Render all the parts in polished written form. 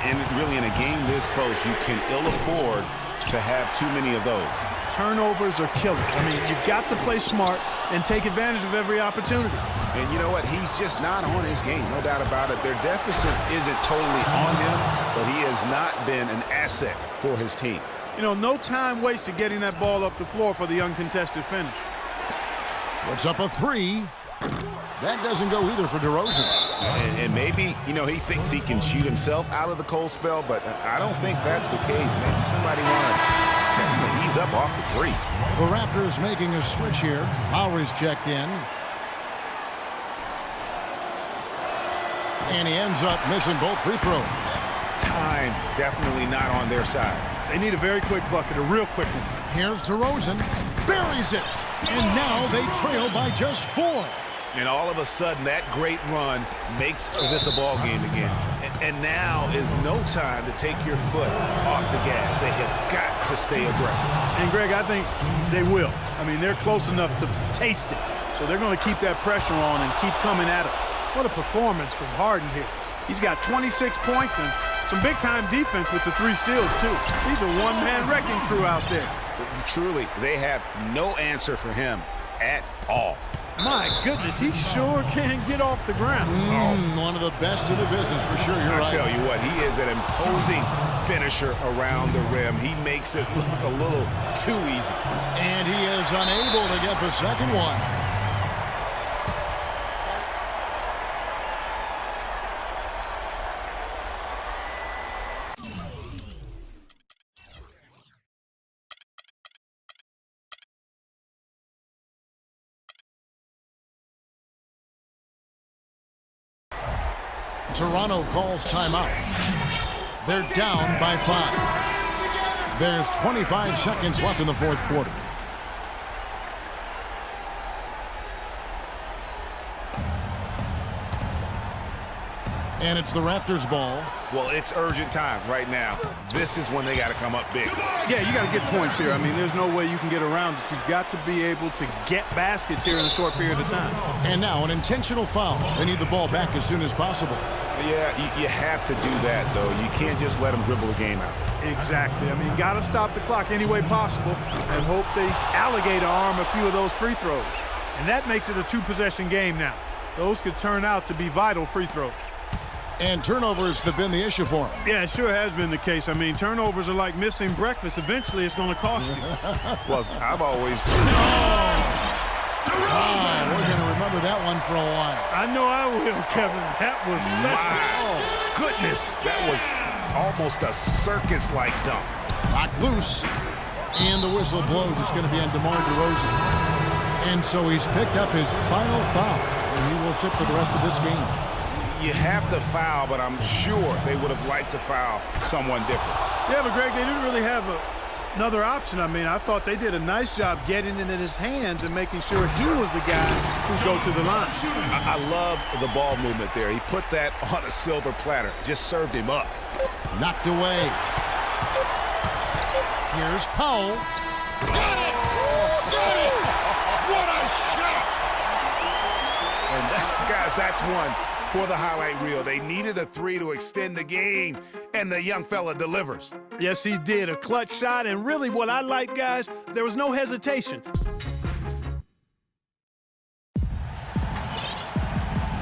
And really, in a game this close, you can ill afford to have too many of those. Turnovers are killer. I mean, you've got to play smart and take advantage of every opportunity. And you know what? He's just not on his game, no doubt about it. Their deficit isn't totally on him, but he has not been an asset for his team. You know, no time wasted getting that ball up the floor for the uncontested finish. Puts up a three. That doesn't go either for DeRozan. And maybe, you know, he thinks he can shoot himself out of the cold spell, but I don't think that's the case. Maybe somebody wanted to ease up off the threes. The Raptors making a switch here. Lowry's checked in. And he ends up missing both free throws. Time definitely not on their side. They need a very quick bucket, a real quick one. Here's DeRozan. Buries it. And now they trail by just 4. And all of a sudden, that great run makes this a ball game again. And now is no time to take your foot off the gas. They have got to stay aggressive. And, Greg, I think they will. I mean, they're close enough to taste it. So they're going to keep that pressure on and keep coming at it. What a performance from Harden here. He's got 26 points and some big-time defense with the 3 steals, too. He's a one-man wrecking crew out there. Truly, they have no answer for him at all. My goodness, he sure can get off the ground. One of the best in the business for sure. You're right. I tell you what, he is an imposing finisher around the rim. He makes it look a little too easy. And he is unable to get the second one. Toronto calls timeout. They're down by 5. There's 25 seconds left in the fourth quarter. And it's the Raptors' ball. Well, it's urgent time right now. This is when they got to come up big. Yeah, you got to get points here. I mean, there's no way you can get around it. You've got to be able to get baskets here in a short period of time. And now an intentional foul. They need the ball back as soon as possible. Yeah, you have to do that, though. You can't just let them dribble the game out. Exactly. I mean, got to stop the clock any way possible and hope they alligator arm a few of those free throws. And that makes it a 2-possession game now. Those could turn out to be vital free throws. And turnovers have been the issue for him. Yeah, it sure has been the case. I mean, turnovers are like missing breakfast. Eventually, it's going to cost you. Well, I've always... We're going to remember that one for a while. I know I will, Kevin. That was... My goodness. That was almost a circus-like dunk. Knocked loose. And the whistle blows. It's going to be on DeMar DeRozan. And so he's picked up his final foul. And he will sit for the rest of this game. You have to foul, but I'm sure they would have liked to foul someone different. Yeah, but Greg, they didn't really have another option. I mean, I thought they did a nice job getting it in his hands and making sure he was the guy who's go to the line. I love the ball movement there. He put that on a silver platter. Just served him up. Knocked away. Here's Powell. Got it! Got it! What a shot! And guys, that's one for the highlight reel. They needed a 3 to extend the game, and the young fella delivers. Yes, he did. A clutch shot, and really what I like, guys, there was no hesitation.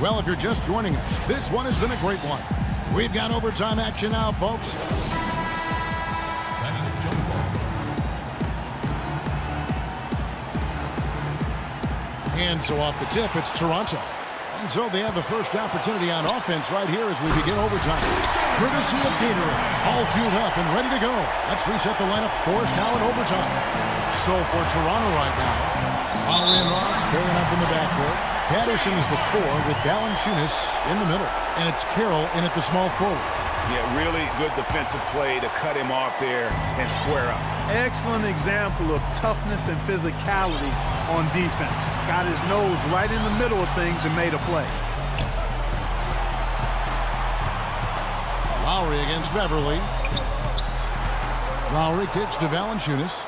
Well, if you're just joining us, this one has been a great one. We've got overtime action now, folks. That's a jump ball. And so off the tip, it's Toronto. And so they have the first opportunity on offense right here as we begin overtime. Courtesy of Gatorade, all fueled up and ready to go. Let's reset the lineup for us now in overtime. So for Toronto right now, Lowry and Ross pairing up in the backcourt. Patterson is the 4 with Valanciunas in the middle. And it's Carroll in at the small forward. Yeah, really good defensive play to cut him off there and square up. Excellent example of toughness and physicality on defense. Got his nose right in the middle of things and made a play. Lowry against Beverly. Lowry kicks to Valanciunas.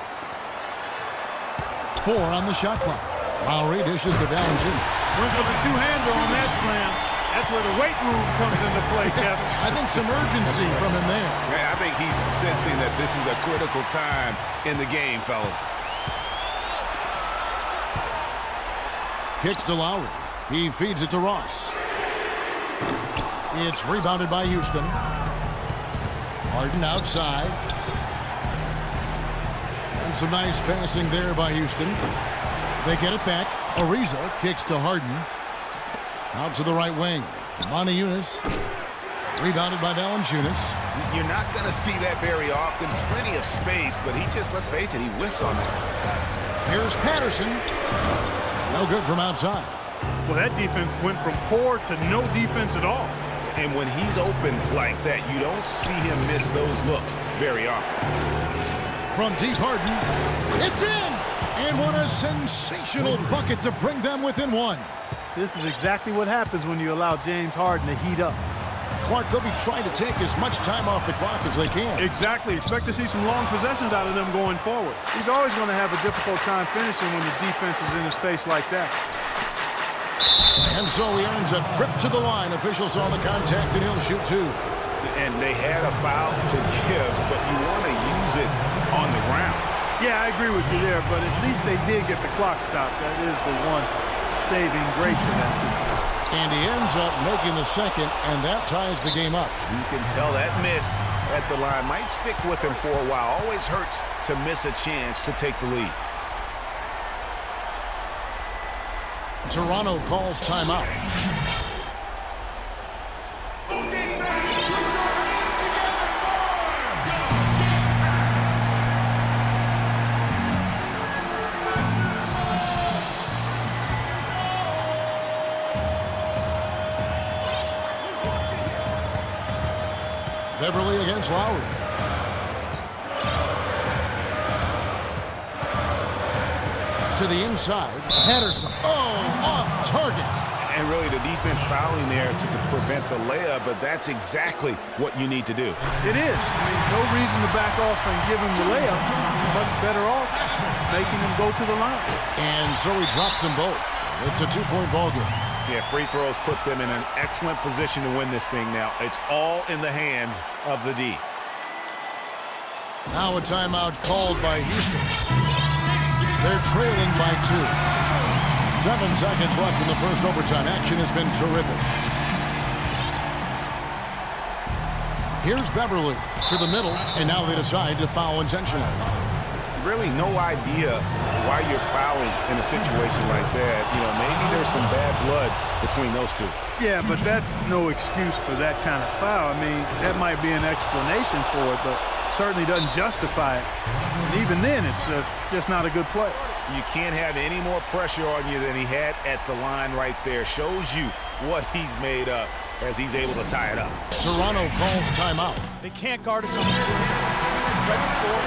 4 on the shot clock. Lowry dishes to Valanciunas. Went for the two-hander on that slam. That's where the weight room comes into play, Kevin. I think some urgency from him there. Yeah, I think he's sensing that this is a critical time in the game, fellas. Kicks to Lowry. He feeds it to Ross. It's rebounded by Houston. Harden outside. And some nice passing there by Houston. They get it back. Ariza kicks to Harden. Out to the right wing. Monty Eunice. Rebounded by Valanciunas. You're not going to see that very often. Plenty of space, but he just, let's face it, he whiffs on it. Here's Patterson. No good from outside. Well, that defense went from poor to no defense at all. And when he's open like that, you don't see him miss those looks very often. From deep, Harden. It's in! And what a sensational bucket to bring them within one. This is exactly what happens when you allow James Harden to heat up. Clark, they'll be trying to take as much time off the clock as they can. Exactly. Expect to see some long possessions out of them going forward. He's always going to have a difficult time finishing when the defense is in his face like that. And so he earns a trip to the line. Officials saw the contact, and he'll shoot two. And they had a foul to give, but you want to use it on the ground. Yeah, I agree with you there, but at least they did get the clock stopped. That is the one saving grace in that situation. And he ends up making the second, and that ties the game up. You can tell that miss at the line might stick with him for a while. Always hurts to miss a chance to take the lead. Toronto calls timeout. Beverly against Lowry. To the inside. Patterson. Oh, off target. And really the defense fouling there to prevent the layup, but that's exactly what you need to do. It is. I mean, no reason to back off and give him the layup. He's much better off making him go to the line. And so he drops them both. It's a two-point ball game. Yeah, free throws put them in an excellent position to win this thing now. It's all in the hands of the D. Now a timeout called by Houston. They're trailing by 2. 7 seconds left in the first overtime. Action has been terrific. Here's Beverly to the middle, and now they decide to foul intentionally. Really no idea why you're fouling in a situation like that. You know, maybe there's some bad blood between those two. Yeah, but that's no excuse for that kind of foul. I mean, that might be an explanation for it, but certainly doesn't justify it. And even then, it's just not a good play. You can't have any more pressure on you than he had at the line right there. Shows you what he's made up as he's able to tie it up. Toronto calls timeout. They can't guard us on the perimeter. Spread the floor.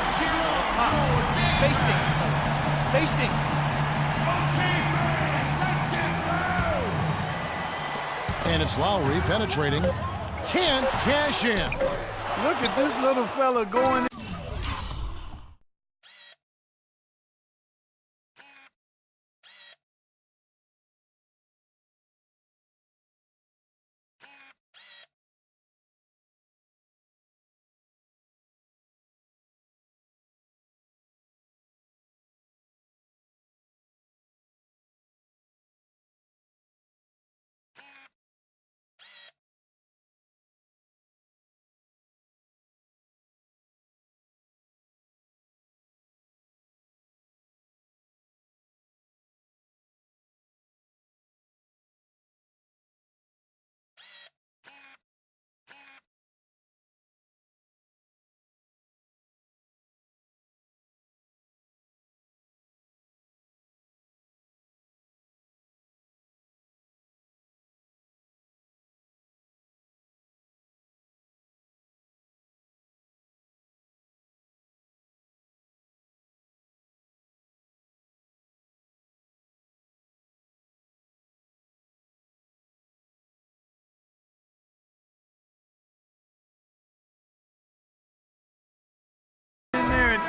Spacing. Spacing. And it's Lowry penetrating. Can't cash in. Look at this little fella going.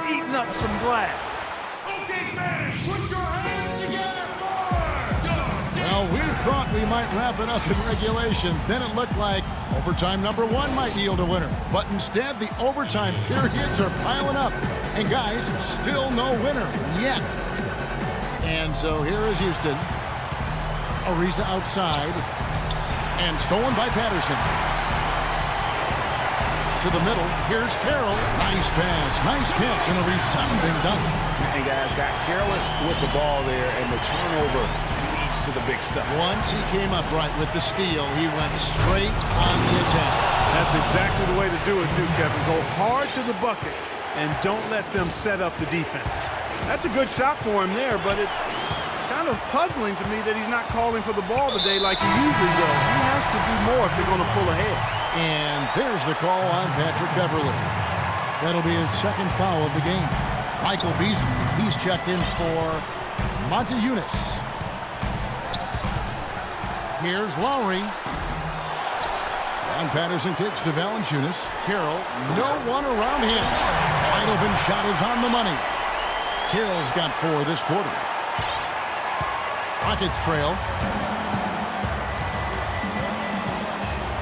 Eating up some glass. Well, we thought we might wrap it up in regulation. Then it looked like overtime number 1 might yield a winner. But instead, the overtime periods are piling up. And guys, still no winner yet. And so here is Houston. Ariza outside. And stolen by Patterson. To the middle. Here's Carroll. Nice pass. Nice catch and a resounding dunk. And guys got careless with the ball there, and the turnover leads to the big stuff. Once he came up right with the steal, he went straight on the attack. That's exactly the way to do it, too, Kevin. Go hard to the bucket and don't let them set up the defense. That's a good shot for him there, but it's kind of puzzling to me that he's not calling for the ball today like he usually does. He has to do more if they're going to pull ahead. And there's the call on Patrick Beverley. That'll be his second foul of the game. Michael Beasley, he's checked in for Monty Eunice. Here's Lowry. And Patterson kicks to Valanciunas. Carroll, no one around him. Wide open shot is on the money. Carroll's got 4 this quarter. Rockets trail.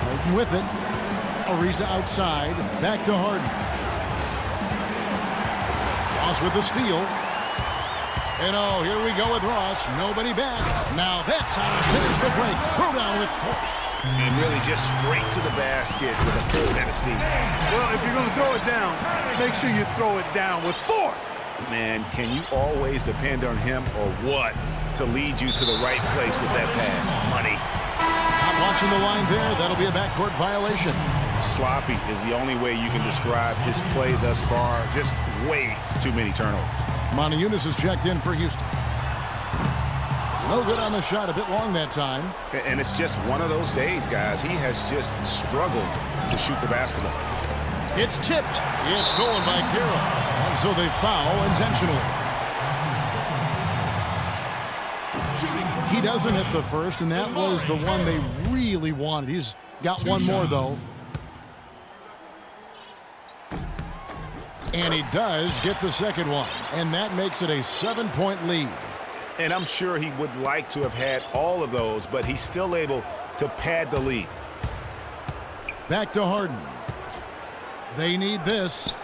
Harden with it. Ariza outside. Back to Harden. Ross with the steal. And oh, here we go with Ross. Nobody back. Now that's how to finish the break. Throw down with force. And really just straight to the basket with a full head of steam. Well, if you're going to throw it down, make sure you throw it down with force. Man, can you always depend on him or what to lead you to the right place with that pass? Money. Not watching the line there. That'll be a backcourt violation. Sloppy is the only way you can describe his play thus far. Just way too many turnovers. Monty Eunice is checked in for Houston. No good on the shot. A bit long that time. And it's just one of those days, guys. He has just struggled to shoot the basketball. It's tipped. It's stolen by Carroll. And so they foul intentionally. He doesn't hit the first, and that was the one they really wanted. He's got one more, though. And he does get the second one. And that makes it a 7-point lead. And I'm sure he would like to have had all of those, but he's still able to pad the lead. Back to Harden. They need this.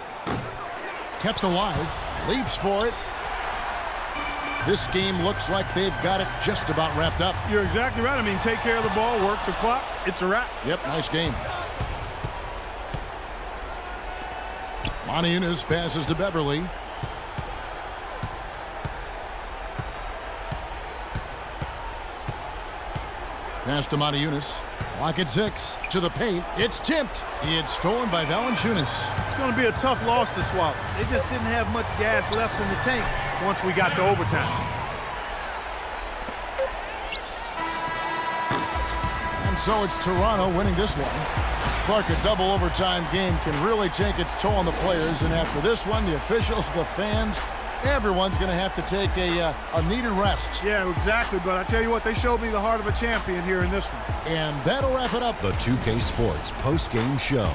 Kept alive. Leaps for it. This game looks like they've got it just about wrapped up. You're exactly right. I mean, take care of the ball, work the clock. It's a wrap. Yep, nice game. Monty Eunice passes to Beverley. Pass to Monty Eunice. Lock at 6. To the paint. It's tipped. It's stolen by Valanciunas. It's going to be a tough loss to swallow. They just didn't have much gas left in the tank once we got to overtime. And so it's Toronto winning this one. Clark, a double overtime game can really take its toll on the players. And after this one, the officials, the fans, everyone's going to have to take a needed rest. Yeah, exactly. But I tell you what, they showed me the heart of a champion here in this one. And that'll wrap it up. The 2K Sports post-game show.